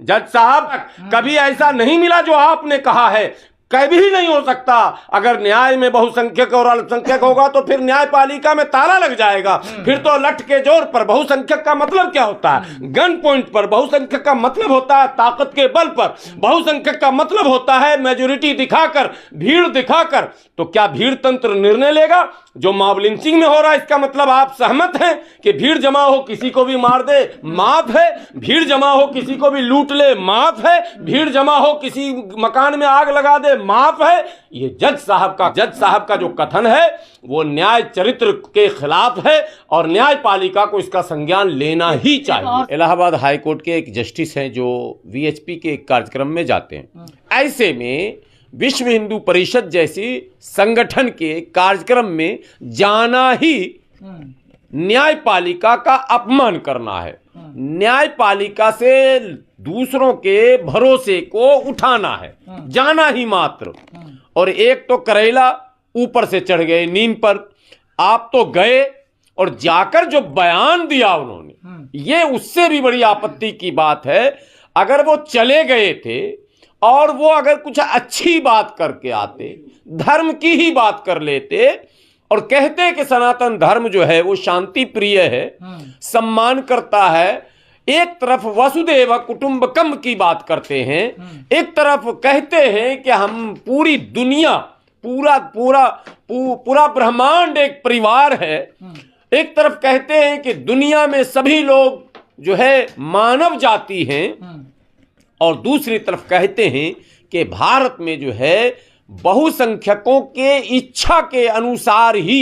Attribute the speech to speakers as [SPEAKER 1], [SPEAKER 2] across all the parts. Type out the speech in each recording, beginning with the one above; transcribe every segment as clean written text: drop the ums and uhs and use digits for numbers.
[SPEAKER 1] जज साहब, कभी ऐसा नहीं मिला जो आपने कहा है, कभी नहीं हो सकता। अगर न्याय में बहुसंख्यक और अल्पसंख्यक होगा तो फिर न्यायपालिका में ताला लग जाएगा। फिर तो लठ के जोर पर बहुसंख्यक का मतलब क्या होता है? गन पॉइंट पर। बहुसंख्यक का मतलब होता है ताकत के बल पर। बहुसंख्यक का मतलब होता है मेजोरिटी दिखाकर, भीड़ दिखाकर। तो क्या भीड़ तंत्र निर्णय लेगा? जो मॉब लिंचिंग में हो रहा है, इसका मतलब आप सहमत हैं कि भीड़ जमा हो किसी को भी मार दे माफ है, भीड़ जमा हो किसी को भी लूट ले माफ है, भीड़ जमा हो किसी मकान में आग लगा दे माफ है? ये जज साहब का जो कथन है वो न्याय चरित्र के खिलाफ है और न्यायपालिका को इसका संज्ञान लेना ही चाहिए। इलाहाबाद हाई कोर्ट के एक जस्टिस हैं जो वीएचपी के एक कार्यक्रम में जाते हैं। ऐसे में विश्व हिंदू परिषद जैसी संगठन के कार्यक्रम में जाना ही न्यायपालिका का अपमान करना है। न्यायपालिका से दूसरों के भरोसे को उठाना है, जाना ही मात्र। और एक तो करेला ऊपर से चढ़ गए नींद पर। आप तो गए और जाकर जो बयान दिया उन्होंने, ये उससे भी बड़ी आपत्ति की बात है। अगर वो चले गए थे और वो अगर कुछ अच्छी बात करके आते, धर्म की ही बात कर लेते और कहते कि सनातन धर्म जो है वो शांति प्रिय है, सम्मान करता है, एक तरफ वसुदेव कुटुंबकम की बात करते हैं, एक तरफ कहते हैं कि हम पूरी दुनिया, पूरा ब्रह्मांड एक परिवार है, एक तरफ कहते हैं कि दुनिया में सभी लोग जो है मानव जाति हैं, और दूसरी तरफ कहते हैं कि भारत में जो है बहुसंख्यकों के इच्छा के अनुसार ही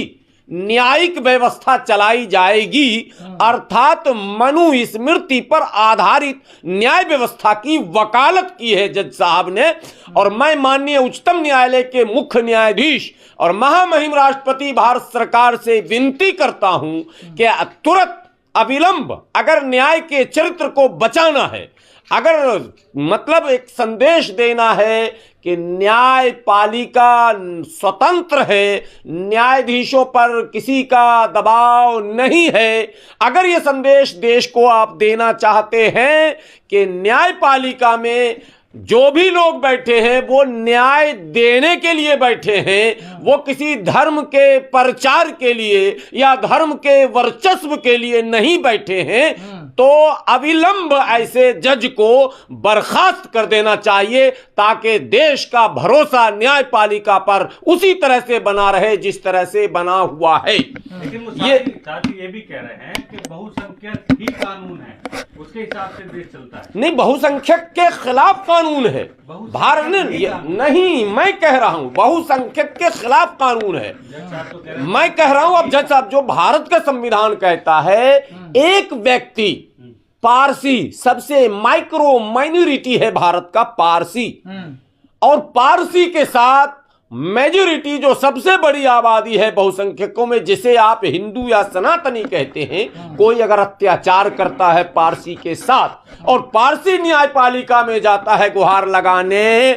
[SPEAKER 1] न्यायिक व्यवस्था चलाई जाएगी, अर्थात मनुस्मृति पर आधारित न्याय व्यवस्था की वकालत की है जज साहब ने। और मैं माननीय उच्चतम न्यायालय के मुख्य न्यायाधीश और महामहिम राष्ट्रपति भारत सरकार से विनती करता हूं कि तुरंत अविलंब अगर न्याय के चरित्र को बचाना है, अगर मतलब एक संदेश देना है कि न्यायपालिका स्वतंत्र है, न्यायाधीशों पर किसी का दबाव नहीं है, अगर ये संदेश देश को आप देना चाहते हैं कि न्यायपालिका में जो भी लोग बैठे हैं वो न्याय देने के लिए बैठे हैं, वो किसी धर्म के प्रचार के लिए या धर्म के वर्चस्व के लिए नहीं बैठे हैं, तो अविलंब ऐसे जज को बर्खास्त कर देना चाहिए ताकि देश का भरोसा न्यायपालिका पर उसी तरह से बना रहे जिस तरह से बना हुआ है।
[SPEAKER 2] लेकिन ये भी कह रहे हैं कि बहुसंख्यक ही कानून है, उसके हिसाब से देश चलता है। नहीं,
[SPEAKER 1] बहुसंख्यक के खिलाफ कानून है भारत ने, नहीं मैं कह रहा हूं बहुसंख्यक के खिलाफ कानून है। मैं कह रहा हूं अब जज साहब, जो भारत का संविधान कहता है एक व्यक्ति पारसी, सबसे माइक्रो माइनॉरिटी है भारत का पारसी, और पारसी के साथ मेजोरिटी जो सबसे बड़ी आबादी है बहुसंख्यकों में, जिसे आप हिंदू या सनातनी कहते हैं, कोई अगर अत्याचार करता है पारसी के साथ और पारसी न्यायपालिका में जाता है गुहार लगाने,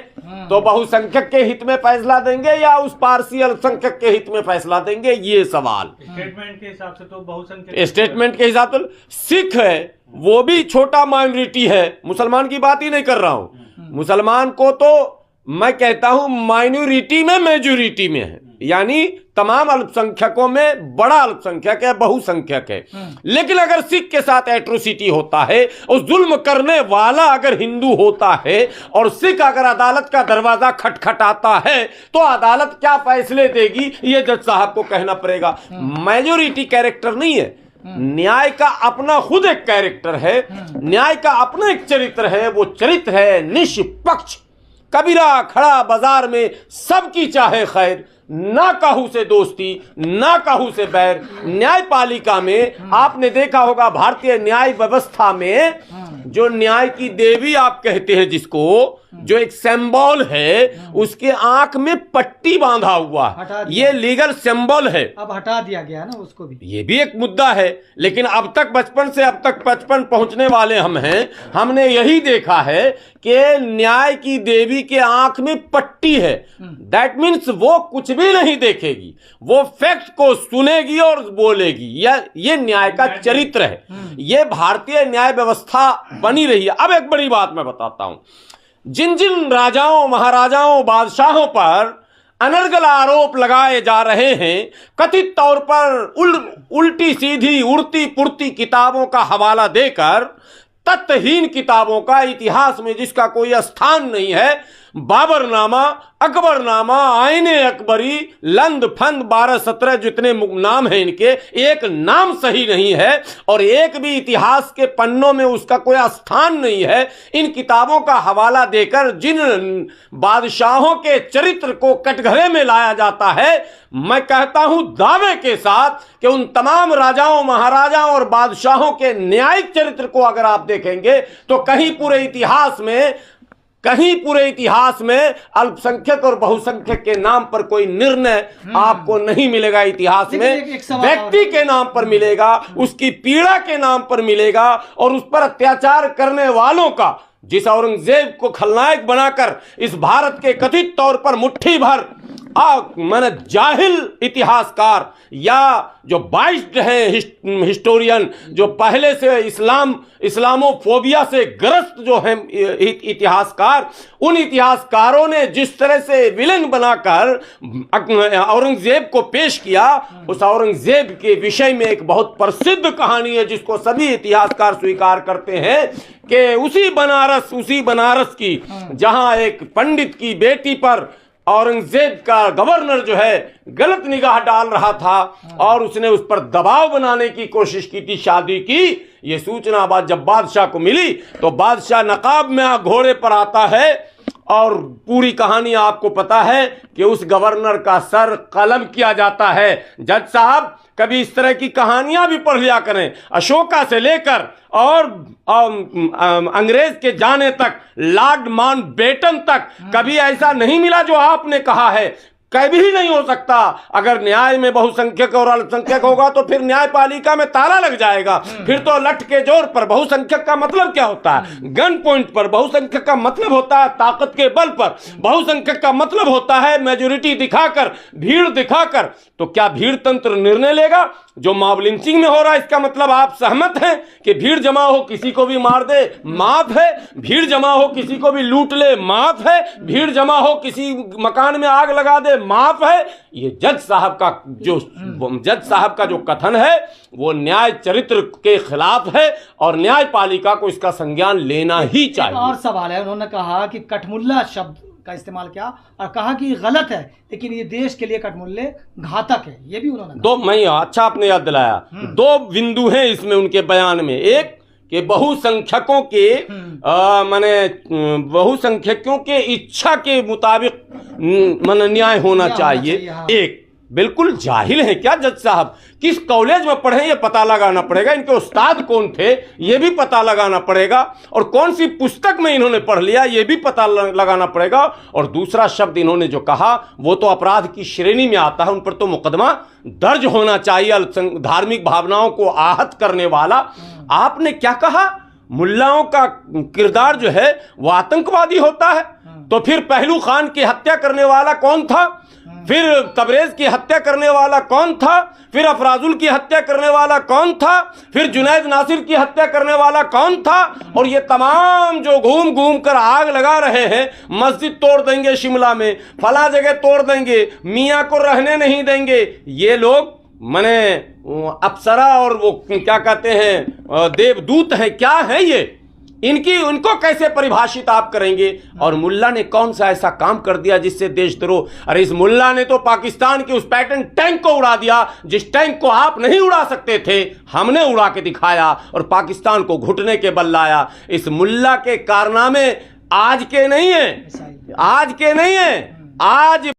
[SPEAKER 1] तो बहुसंख्यक के हित में फैसला देंगे या उस पारसी अल्पसंख्यक के हित में फैसला देंगे? ये सवाल
[SPEAKER 2] स्टेटमेंट के हिसाब से तो बहुसंख्यक,
[SPEAKER 1] स्टेटमेंट के हिसाब से सिख है, वो भी छोटा माइनॉरिटी है, मुसलमान की बात ही नहीं कर रहा हूं। मुसलमान को तो मैं कहता हूं माइनॉरिटी में मेजोरिटी में है, यानी तमाम अल्पसंख्यकों में बड़ा अल्पसंख्यक है, बहुसंख्यक है। लेकिन अगर सिख के साथ एट्रोसिटी होता है, उस जुल्म करने वाला अगर हिंदू होता है और सिख अगर अदालत का दरवाजा खटखटाता है, तो अदालत क्या फैसले देगी ये जज साहब को कहना पड़ेगा। मेजोरिटी कैरेक्टर नहीं है, न्याय का अपना खुद एक कैरेक्टर है, न्याय का अपना एक चरित्र है। वो चरित्र है निष्पक्ष, कबीरा खड़ा बाजार में सबकी चाहे खैर, ना काहू से दोस्ती ना काहू से बैर। न्यायपालिका में आपने देखा होगा, भारतीय न्याय व्यवस्था में जो न्याय की देवी आप कहते हैं जिसको, जो एक सिंबल है उसके आंख में पट्टी बांधा हुआ, ये लीगल सिंबल है।
[SPEAKER 3] अब हटा दिया गया ना उसको भी,
[SPEAKER 1] ये भी एक मुद्दा है। लेकिन अब तक बचपन से अब तक 55 पहुंचने वाले हम हैं, हमने यही देखा है कि न्याय की देवी के आंख में पट्टी है। दैट मीन्स वो कुछ भी नहीं देखेगी, वो फैक्ट को सुनेगी और बोलेगी। ये न्याय का चरित्र है, ये भारतीय न्याय व्यवस्था बनी रही है। अब एक बड़ी बात मैं बताता हूं, जिन जिन राजाओं महाराजाओं बादशाहों पर अनर्गल आरोप लगाए जा रहे हैं, कथित तौर पर उल्टी सीधी उड़ती पुड़ती किताबों का हवाला देकर, तथ्यहीन किताबों का, इतिहास में जिसका कोई स्थान नहीं है, बाबरनामा, अकबरनामा, आईने अकबरी, लंद फंद 12-17 जितने नाम हैं इनके, एक नाम सही नहीं है और एक भी इतिहास के पन्नों में उसका कोई स्थान नहीं है। इन किताबों का हवाला देकर जिन बादशाहों के चरित्र को कटघरे में लाया जाता है, मैं कहता हूं दावे के साथ कि उन तमाम राजाओं महाराजाओं और बादशाहों के न्यायिक चरित्र को अगर आप देखेंगे तो कहीं पूरे इतिहास में अल्पसंख्यक और बहुसंख्यक के नाम पर कोई निर्णय आपको नहीं मिलेगा। इतिहास में व्यक्ति के नाम पर मिलेगा, उसकी पीड़ा के नाम पर मिलेगा और उस पर अत्याचार करने वालों का, जिस औरंगजेब को खलनायक बनाकर इस भारत के कथित तौर पर मुट्ठी भर माने जाहिल इतिहासकार या जो बाइस्ड है हिस्टोरियन, जो पहले से इस्लामोफोबिया से ग्रस्त जो है इतिहासकार, उन इतिहासकारों ने जिस तरह से विलेन बनाकर औरंगजेब को पेश किया, उस औरंगजेब के विषय में एक बहुत प्रसिद्ध कहानी है जिसको सभी इतिहासकार स्वीकार करते हैं कि उसी बनारस की जहां एक पंडित की बेटी पर औरंगजेब का गवर्नर जो है गलत निगाह डाल रहा था और उसने उस पर दबाव बनाने की कोशिश की थी, शादी की। ये सूचना बाद जब बादशाह को मिली तो बादशाह नकाब में घोड़े पर आता है और पूरी कहानी आपको पता है कि उस गवर्नर का सर कलम किया जाता है। जज साहब कभी इस तरह की कहानियां भी पढ़ लिया करें, अशोका से लेकर और अंग्रेज के जाने तक, लॉर्ड माउंटबेटन तक कभी ऐसा नहीं मिला जो आपने कहा है। कभी नहीं हो सकता। अगर न्याय में बहुसंख्यक और अल्पसंख्यक होगा तो फिर न्यायपालिका में ताला लग जाएगा। फिर तो लठ के जोर पर बहुसंख्यक का मतलब क्या होता है? गन पॉइंट पर। बहुसंख्यक का मतलब होता है ताकत के बल पर। बहुसंख्यक का मतलब होता है मेजोरिटी दिखाकर, भीड़ दिखाकर। तो क्या भीड़ तंत्र निर्णय लेगा? जो मॉब लिंचिंग में हो रहा है, इसका मतलब आप सहमत हैं कि भीड़ जमा हो किसी को भी मार दे, माफ है। भीड़ जमा हो किसी को भी लूट ले, माफ है। भीड़ जमा हो किसी मकान में आग लगा दे, माफ है। ये जज साहब का जो कथन है वो न्याय चरित्र के खिलाफ है और न्यायपालिका को इसका संज्ञान लेना ही चाहिए।
[SPEAKER 3] और सवाल है, उन्होंने कहा कि कठमुल्ला शब्द का इस्तेमाल किया और कहा कि गलत है, लेकिन ये देश के लिए कठमुल्ले घातक है, ये भी उन्होंने कहा।
[SPEAKER 1] अच्छा आपने याद दिलाया। दो बिंदु हैं इसमें उनके बयान में। एक कि बहुसंख्यकों के बहुसंख्यकों के इच्छा के मुताबिक न्याय होना चाहिए। एक बिल्कुल जाहिल है क्या जज साहब? किस कॉलेज में पढ़े ये पता लगाना पड़ेगा। इनके उस्ताद कौन थे ये भी पता लगाना पड़ेगा। और कौन सी पुस्तक में इन्होंने पढ़ लिया ये भी पता लगाना पड़ेगा। और दूसरा शब्द इन्होंने जो कहा वो तो अपराध की श्रेणी में आता है। उन पर तो मुकदमा दर्ज होना चाहिए, धार्मिक भावनाओं को आहत करने वाला। आपने क्या कहा? मुल्लाओं का किरदार जो है वो आतंकवादी होता है। तो फिर पहलू खान की हत्या करने वाला कौन था? फिर तबरेज की हत्या करने वाला कौन था? फिर अफराजुल की हत्या करने वाला कौन था? फिर जुनैद नासिर की हत्या करने वाला कौन था? और ये तमाम जो घूम घूम कर आग लगा रहे हैं, मस्जिद तोड़ देंगे शिमला में, फला जगह तोड़ देंगे, मियाँ को रहने नहीं देंगे, ये लोग मने अप्सरा और वो क्या कहते हैं देवदूत हैं, क्या है ये? इनको कैसे परिभाषित आप करेंगे? और मुल्ला ने कौन सा ऐसा काम कर दिया जिससे देशद्रोह? अरे इस मुल्ला ने तो पाकिस्तान के उस पैटर्न टैंक को उड़ा दिया जिस टैंक को आप नहीं उड़ा सकते थे, हमने उड़ा के दिखाया और पाकिस्तान को घुटने के बल लाया। इस मुल्ला के कारनामे आज के नहीं है, आज